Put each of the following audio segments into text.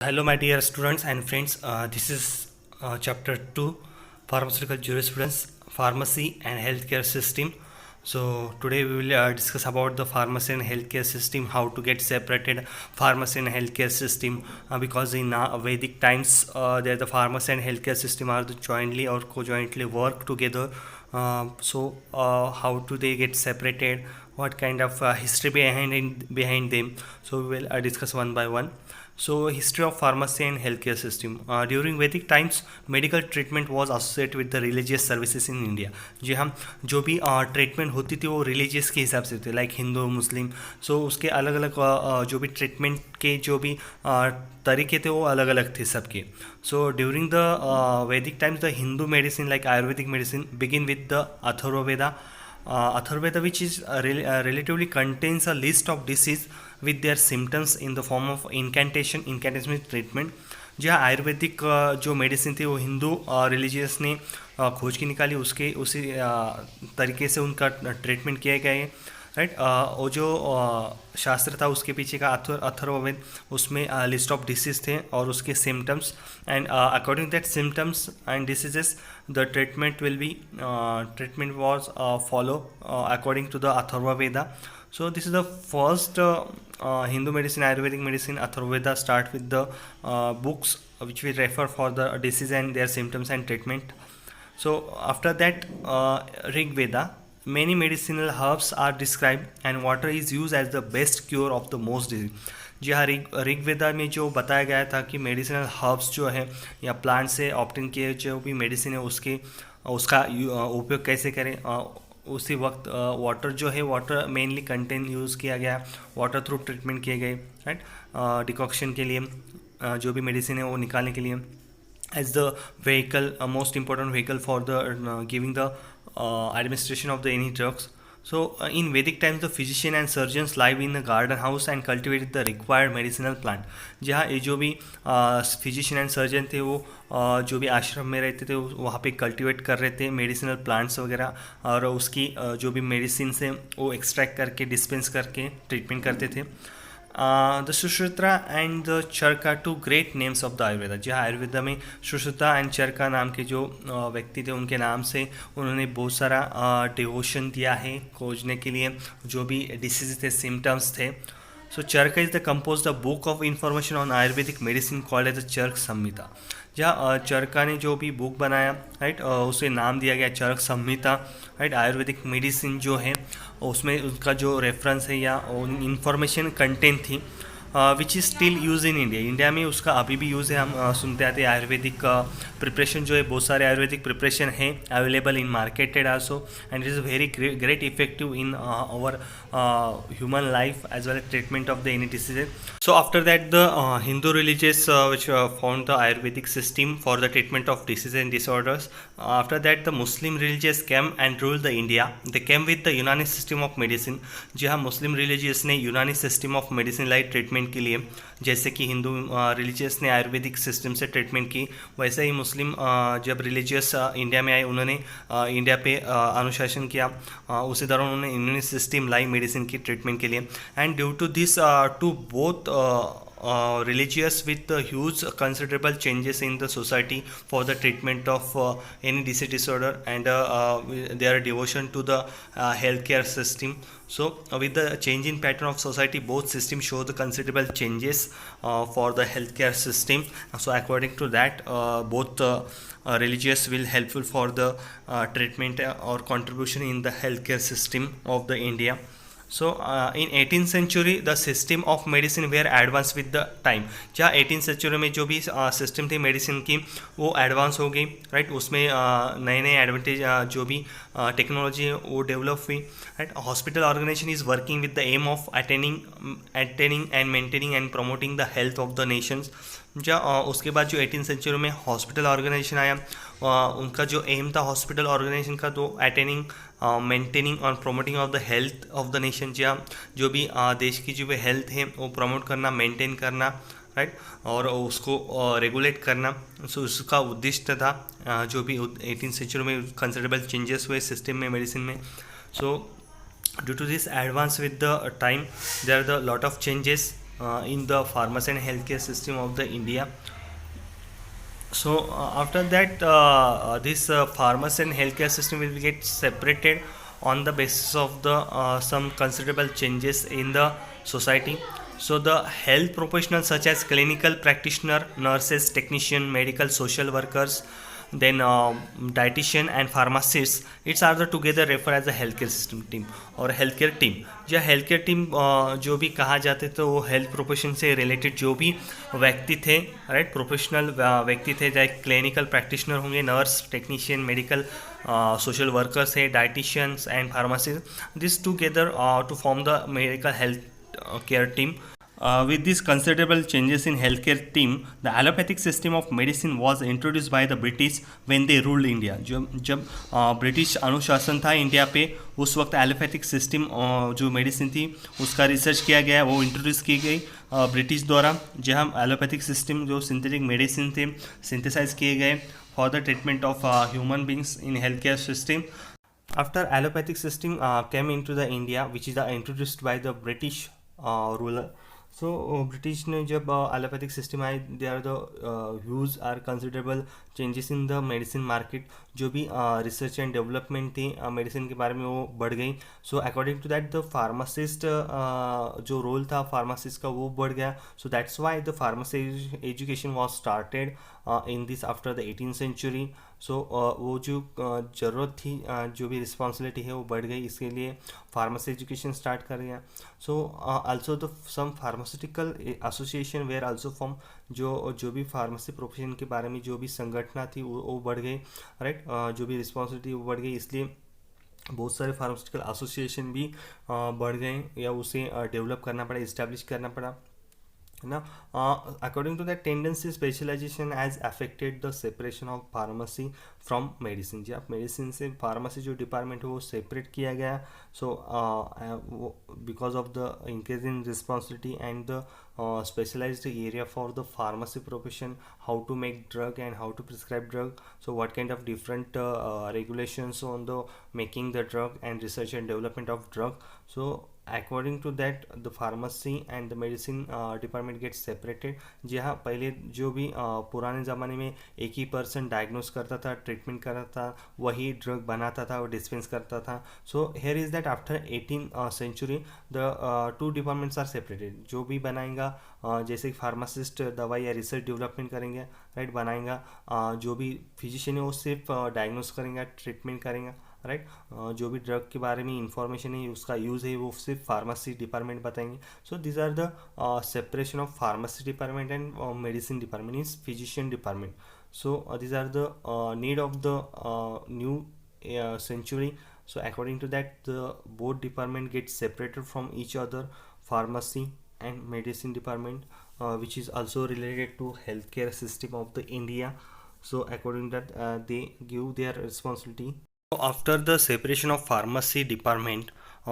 Hello, my dear students and friends. This is chapter 2 Pharmaceutical Jurisprudence, Pharmacy and Healthcare System. So, today we will discuss about the pharmacy and healthcare system, how to get separated pharmacy and healthcare system because in Vedic times, the pharmacy and healthcare system are the jointly or co-jointly work together. How do they get separated? What kind of history behind them? So, we will discuss one by one. So, history of pharmacy and healthcare system. During Vedic times, medical treatment was associated with the religious services in India. जी हम जो भी treatment होती थी वो religious के हिसाब से थे, लाइक हिंदू मुस्लिम. सो उसके अलग अलग जो भी ट्रीटमेंट के जो भी तरीके थे वो अलग अलग थे सबके. सो ड्यूरिंग द वैदिक times the Hindu medicine like Ayurvedic medicine begin with the Atharvaveda. Atharvaveda, which is relatively contains a list of disease with their symptoms in the form of incantation. Incantation means treatment. जहाँ आयुर्वेदिक जो medicine थी वो Hindu religious ने खोज की निकाली, उसके उसी तरीके से उनका ट्रीटमेंट किया गया है. राइट. वो जो शास्त्र था उसके पीछे का अथर्ववेद, उसमें लिस्ट ऑफ डिसीज थे और उसके symptoms and according that symptoms and diseases the treatment was follow according to the Atharvaveda. So this is the first Hindu medicine, Ayurvedic medicine. Atharvaveda start with the books which we refer for the disease and their symptoms and treatment. So after that, Rig Veda, many medicinal herbs are described and water is used as the best cure of the most disease. जी हाँ, ऋग्वेदा में जो बताया गया था कि medicinal herbs जो है या प्लांट से ऑप्टेन किए जो भी मेडिसिन है उसका उपयोग कैसे करें. उसी वक्त वाटर जो है, वाटर मेनली कंटेन यूज़ किया गया, वाटर थ्रू ट्रीटमेंट किए गए. राइट. डिकॉक्शन के लिए जो भी मेडिसिन है वो निकालने के लिए as the vehicle, most important vehicle for the giving the administration of the any drugs. So in Vedic times the physician and surgeons live in the garden house and cultivated the required medicinal plant. जहाँ ये जो भी physician and surgeon थे वो जो भी आश्रम में रहते थे वहाँ पे कल्टिवेट कर रहे थे मेडिसिनल प्लांट्स वगैरह, और उसकी जो भी मेडिसिन से वो एक्सट्रैक्ट करके डिस्पेंस करके ट्रीटमेंट करते थे. The Sushruta and the Charaka two great names of the Ayurveda. जहाँ आयुर्वेदा में सुश्रुता एंड चरका नाम के जो व्यक्ति थे उनके नाम से उन्होंने बहुत सारा डिवोशन दिया है खोजने के लिए जो भी डिसीज थे, सिम्टम्स थे. So Charaka is the compose the book of information on Ayurvedic medicine called as the Charak Samhita. जहाँ चरका ने जो भी बुक बनाया, राइट, उसे नाम दिया गया चरक संहिता. राइट. आयुर्वेदिक मेडिसिन जो है उसमें उसका जो रेफरेंस है या इंफॉर्मेशन कंटेंट थी which is still use in India. India में उसका अभी भी यूज़ है. हम सुनते आते हैं आयुर्वेदिक प्रिपरेशन जो है, बहुत सारे आयुर्वेदिक प्रिपरेशन है available in marketed also, and it is very great effective in our human life as well as treatment of the any diseases. So after that the Hindu religious which found the Ayurvedic system for the treatment of diseases and disorders. After that the Muslim religious came and ruled the India. They came with the Unani system of medicine. जहाँ मुस्लिम religious ने यूनानी system of medicine lie treatment के लिए, जैसे कि Hindu religious ने Ayurvedic system से treatment की, वैसे ही मुस्लिम जब रिलीजियस इंडिया में आए उन्होंने इंडिया पे अनुशासन किया. उसी दौरान उन्होंने यूनानी सिस्टम लाई मेडिसिन की ट्रीटमेंट के लिए. And due to this to both religious with huge considerable changes in the society for the treatment of any disease disorder and their devotion to the healthcare system. So with the change in pattern of society, both systems show the considerable changes for the healthcare system. So according to that, both religious will helpful for the treatment or contribution in the healthcare system of the India. So in 18th century the system of medicine were advanced with the time. जहाँ 18th century में जो भी system थी medicine की वो advance हो गई. Right. उसमें नए नए एडवांटेज जो भी टेक्नोलॉजी है वो डेवलप हुई. Right. Hospital organisation is working with the aim of attaining and maintaining and promoting the health of the nations. जहाँ उसके बाद जो 18th सेंचुरी में हॉस्पिटल ऑर्गेनाइजेशन आया, उनका जो एम था हॉस्पिटल ऑर्गेनाइजेशन का तो अटेनिंग, मेंटेनिंग और promoting of the health of the nation. जहाँ जो भी देश की जो भी हेल्थ है वो प्रमोट करना, मेंटेन करना, राइट, और उसको रेगुलेट करना. सो उसका उद्देश्य था जो भी 18th सेंचुरी में कंसिडरेबल चेंजेस हुए सिस्टम में, मेडिसिन में. So due to this advance with the time there are the lot of changes in the pharmacy and healthcare system of the India. So after that, this pharmacy and healthcare system will get separated on the basis of the some considerable changes in the society. So the health professionals such as clinical practitioner, nurses, technician, medical social workers, then dietitian and pharmacists, it's are the together refer as a healthcare system team और healthcare team. या healthcare team जो भी कहा जाते तो वो health profession से related जो भी व्यक्ति थे, राइट, प्रोफेशनल व्यक्ति थे, चाहे क्लिनिकल प्रैक्टिशनर होंगे, nurse, technician, medical social workers है, dietitians and pharmacist, this together to form the medical health care team. With these considerable changes in healthcare team, the allopathic system of medicine was introduced by the British when they ruled India. जब British अनुशासन था India पे, उस वक्त allopathic system जो medicine थी उसका research किया गया, वो इंट्रोड्यूस की गई ब्रिटिश द्वारा, जहाँ एलोपैथिक सिस्टम जो सिंथेटिक मेडिसिन थे सिंथेसाइज किए गए for the treatment of human beings in health care system. After allopathic system came into the India, which is introduced by the British ruler. So British ने जब allopathic system आए, there are the huge are considerable changes in the medicine market. जो भी research and development थी medicine के बारे में वो बढ़ गई. So according to that the pharmacist जो role था pharmacist का वो बढ़ गया. So that's why the pharmacy education was started in this after the 18th century. So वो जो ज़रूरत थी जो भी रिस्पॉन्सिबिलिटी है वो बढ़ गई, इसके लिए फार्मेसी एजुकेशन स्टार्ट कर गया. So also the some pharmaceutical association were also form, जो भी फार्मेसी प्रोफेशन के बारे में जो भी संगठना थी वो बढ़ गई, राइट, जो भी रिस्पॉन्सिबिलिटी वो बढ़ गई, इसलिए बहुत सारे फार्मास्यूटिकल एसोसिएशन भी बढ़ गए या उसे डेवलप करना पड़ा, इस्टेब्लिश करना पड़ा. Now, according to that tendency, specialization has affected the separation of pharmacy from medicine. जी आप मेडिसिन से फार्मेसी जो डिपार्टमेंट है वो सेपरेट किया गया. So because of the increase in responsibility and the specialized area for the pharmacy profession, how to make drug and how to prescribe drug. So what kind of different regulations on the making the drug and research and development of drug. So according to that the pharmacy and the medicine department gets separated. जहाँ पहले जो भी पुराने ज़माने में एक ही person diagnose करता था, ट्रीटमेंट करता था, वही ड्रग बनाता था और डिस्पेंस करता था. So here is that after 18th century the two departments are separated. जो भी बनाएगा जैसे फार्मासिस्ट दवाई या रिसर्च डेवलपमेंट करेंगे, राइट, बनाएगा, जो भी फिजिशियन है वो सिर्फ डायग्नोस करेंगे, ट्रीटमेंट करेंगे, राइट, जो भी ड्रग के बारे में इंफॉर्मेशन है उसका यूज़ है वो सिर्फ फार्मेसी डिपार्टमेंट बताएंगे. So this are the separation of pharmacy department and medicine department is physician department. So this are the need of the new century. So according to that the both department gets separated from each other, pharmacy and medicine department, which is also related to healthcare system of the India. So according to that they give their responsibility. After the separation of pharmacy department,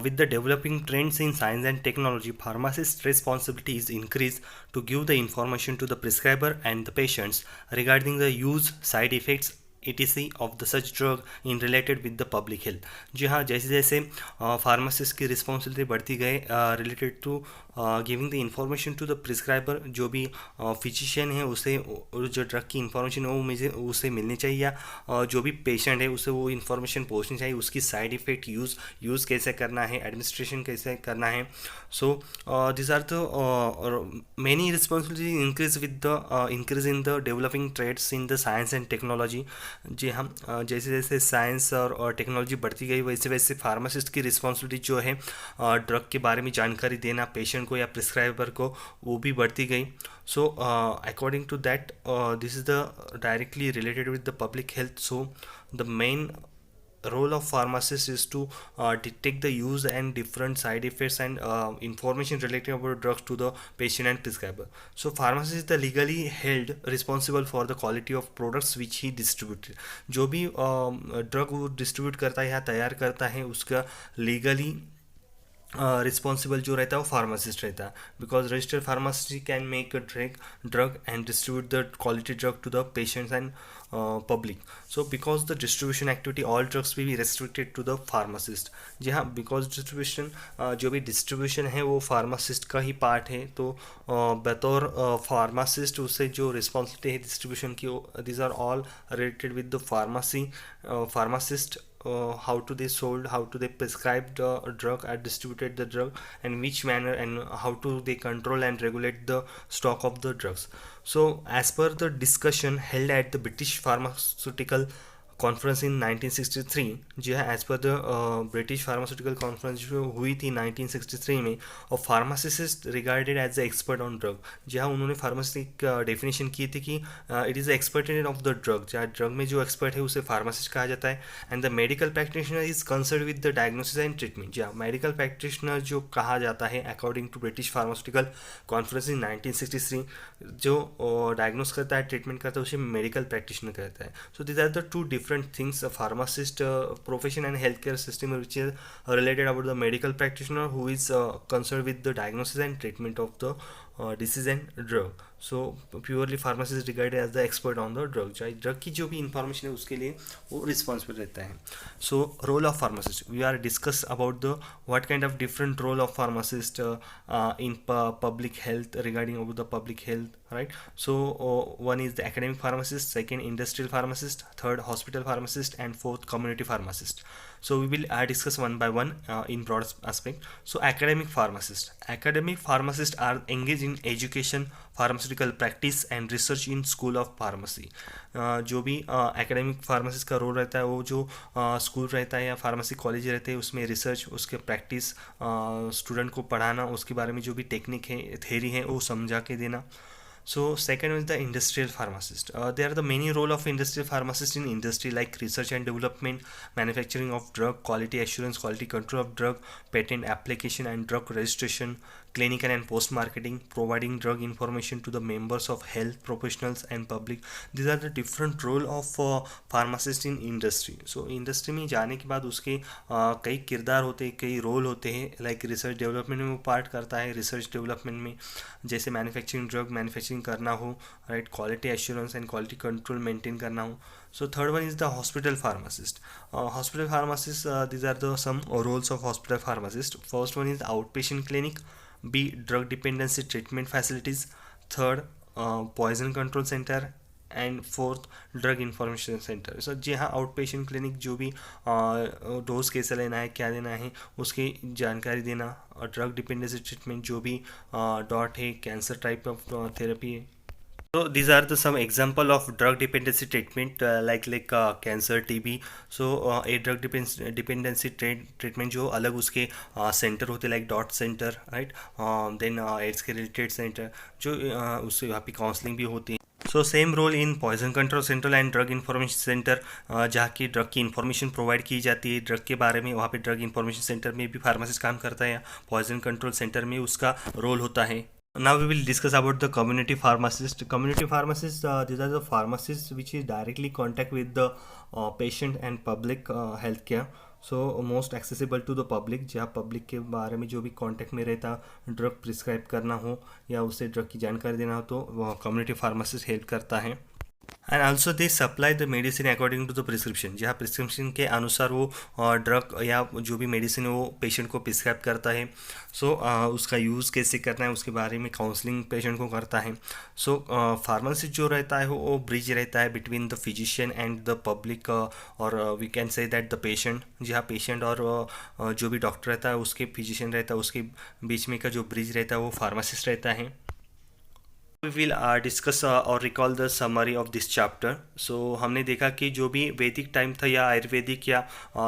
with the developing trends in science and technology, pharmacist's responsibility is increased to give the information to the prescriber and the patients regarding the use, side effects, etc. of the such drug in related with the public health. जी हाँ, जैसे जैसे pharmacist की responsibility बढ़ती गई related to giving the information to the prescriber, जो भी physician है उसे जो ड्रग की इंफॉर्मेशन है वो मुझे उसे मिलनी चाहिए, या जो भी पेशेंट है उसे वो इंफॉर्मेशन पहुंचनी चाहिए, उसकी साइड इफ़ेक्ट, यूज़ कैसे करना है, एडमिनिस्ट्रेशन कैसे करना है. So this are the many responsibility increase with the increase in the developing trades in the science and technology. जी हम जैसे जैसे साइंस और टेक्नोलॉजी बढ़ती गई वैसे वैसे फार्मासिस्ट की रिस्पॉन्सिबिलिटी जो है ड्रग के बारे में जानकारी देना पेशेंट को या प्रिस्क्राइबर को, वो भी बढ़ती गई. So according to that this is the directly related with the public health. So the main role of pharmacist is to detect the use and different side effects and information related about drugs to the patient and prescriber. So pharmacist is the legally held responsible for the quality of products which he distributed. जो भी drug वो distribute करता है या तैयार करता है उसका लीगली रिस्पॉन्सिबल जो रहता है वो फार्मासिस्ट रहता है, because registered pharmacy can make a drug and distribute the quality drug to the patients and public. So because the distribution activity all drugs will be restricted to the pharmacist. जी हाँ, because distribution जो भी distribution है वो pharmacist का ही part है, तो बतौर फार्मासिस्ट उससे जो रिस्पॉन्सिबिलिटी है डिस्ट्रीब्यूशन की, these are all related with the pharmacist. How to they sold, how to they prescribed the drug and distributed the drug, and which manner, and how to they control and regulate the stock of the drugs. So as per the discussion held at the British Pharmaceutical conference in 1963, जी हाँ, as per the British pharmaceutical conference जो हुई थी 1963 में, और pharmacist regarded as the expert on drug. जी हाँ, उन्होंने pharmacy का डेफिनेशन की थी कि it is the expert in of the drug. जहाँ ड्रग में जो एक्सपर्ट है उसे फार्मासिस्ट कहा जाता है. And the medical practitioner is concern with the diagnosis and treatment. जी हाँ, मेडिकल प्रैक्टिशनर जो कहा जाता है according to British pharmaceutical conference in 1963, जो डायग्नोस करता है, ट्रीटमेंट करता है, उसे मेडिकल प्रैक्टिशनर कहता है. So these are the two different things, a pharmacist profession and healthcare system, which is related about the medical practitioner who is concerned with the diagnosis and treatment of the disease and drug. So purely pharmacist regarded as the expert on the drug. चाहे drug की जो भी information है उसके लिए वो responsible रहता है. So role of pharmacist, we are discuss about the what kind of different role of pharmacist in public health, regarding about the public health, right? So one is the academic pharmacist, second industrial pharmacist, third hospital pharmacist, and fourth community pharmacist. So we will discuss one by one in broad aspect. So academic pharmacists are engaged in education, pharmaceutical practice and research in school of pharmacy. जो भी academic pharmacist का role रहता है वो जो school रहता है या फार्मेसी कॉलेज रहते हैं उसमें रिसर्च, उसके प्रैक्टिस, स्टूडेंट को पढ़ाना, उसके बारे में जो भी टेक्निक है, थेरी है, वो समझा के देना. So second is the industrial pharmacist. There are the many role of industrial pharmacist in industry, like research and development, manufacturing of drug, quality assurance, quality control of drug, patent application and drug registration, clinical and post marketing, providing drug information to the members of health professionals and public. These are the different role of pharmacist in industry. So industry में जाने के बाद उसके कई किरदार होते हैं, कई रोल होते हैं. लाइक रिसर्च डेवलपमेंट में वो पार्ट करता है. रिसर्च डेवलपमेंट में जैसे मैन्युफैक्चरिंग, ड्रग मैन्युफैक्चरिंग करना हो, right, quality assurance and quality control maintain करना हो. So third one is the hospital pharmacist. Hospital pharmacist, these are the some roles of hospital pharmacist. First one is outpatient clinic, B drug dependency treatment facilities, third poison control center, and fourth drug information centre. So जी हाँ, out patient clinic जो भी dose कैसे लेना है, क्या लेना है, उसकी जानकारी देना. और ड्रग डिपेंडेंसी ट्रीटमेंट जो भी डॉट है, कैंसर टाइप ऑफ थेरेपी है. So these are the some example of drug dependency treatment, like cancer, TB. So a drug dependency treatment जो अलग उसके सेंटर होते like DOT centre, right, then AIDS के related centre जो उससे वहाँ पे काउंसलिंग भी होती है. So same role in poison control centre and drug information centre, जहाँ की ड्रग की इन्फॉर्मेशन प्रोवाइड की जाती है ड्रग के बारे में. वहाँ पे ड्रग इंफॉर्मेशन सेंटर में भी फार्मासिस्ट काम करता है, या पॉइजन कंट्रोल सेंटर में उसका रोल होता है. Now we will discuss about the community pharmacist. Community pharmacists, these are the pharmacists which is directly contact with the patient and public healthcare. So most accessible to the public, जहाँ public के बारे में जो भी contact में रहता, drug prescribe करना हो या उसे ड्रग की जानकारी देना हो, तो वह कम्युनिटी फार्मासिस्ट हेल्प करता है. And also they supply the medicine according to the prescription. जहाँ प्रिस्क्रिप्शन के अनुसार वो ड्रग या जो भी मेडिसिन है वो पेशेंट को प्रिस्क्राइब करता है. सो उसका यूज़ कैसे करना है उसके बारे में काउंसलिंग पेशेंट को करता है. सो फार्मासिस्ट जो रहता है वो ब्रिज रहता है between the physician and the public, और we can say that the patient. जहाँ पेशेंट और जो भी डॉक्टर रहता है उसके फिजिशियन रहता है, उसके बीच में का जो ब्रिज रहता है वो फार्मासिस्ट रहता है. We will discuss or recall the summary of this chapter. So हमने देखा कि जो भी वैदिक टाइम था या आयुर्वेदिक या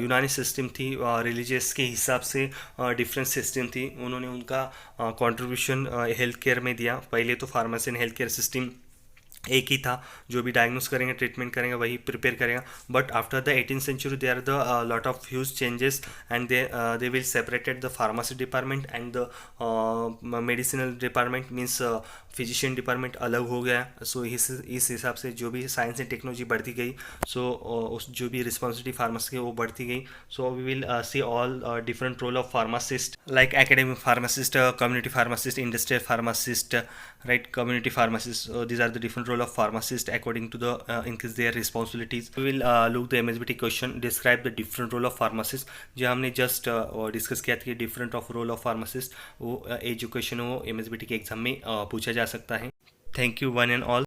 यूनानी सिस्टम थी, रिलीजियस के हिसाब से डिफरेंट सिस्टम थी. उन्होंने उनका कंट्रीब्यूशन हेल्थ केयर में दिया. पहले तो pharmacy and health care system एक ही था, जो भी डायग्नोस करेंगे, ट्रीटमेंट करेंगे, वही प्रिपेयर करेगा. But after the 18th century there are the lot of huge changes, and they will separated the pharmacy department and the medicinal department. Means physician department अलग हो गया। सो इस हिसाब से जो भी साइंस एंड टेक्नोलॉजी बढ़ती गई, सो उस जो भी रिस्पॉन्सिबिलिटी फार्मासिस्ट की वो बढ़ती गई। So we will see all different role of pharmacist like academic pharmacist, community pharmacist, industrial pharmacist, right, community pharmacist. These are the different role of pharmacist according to the increase their responsibilities. We will look the MSBT question, describe the different role of pharmacist, जो हमने just discuss किया था कि different of role of pharmacist, वो education वो MSBT के exam में पूछा जा सकता है। Thank you one and all.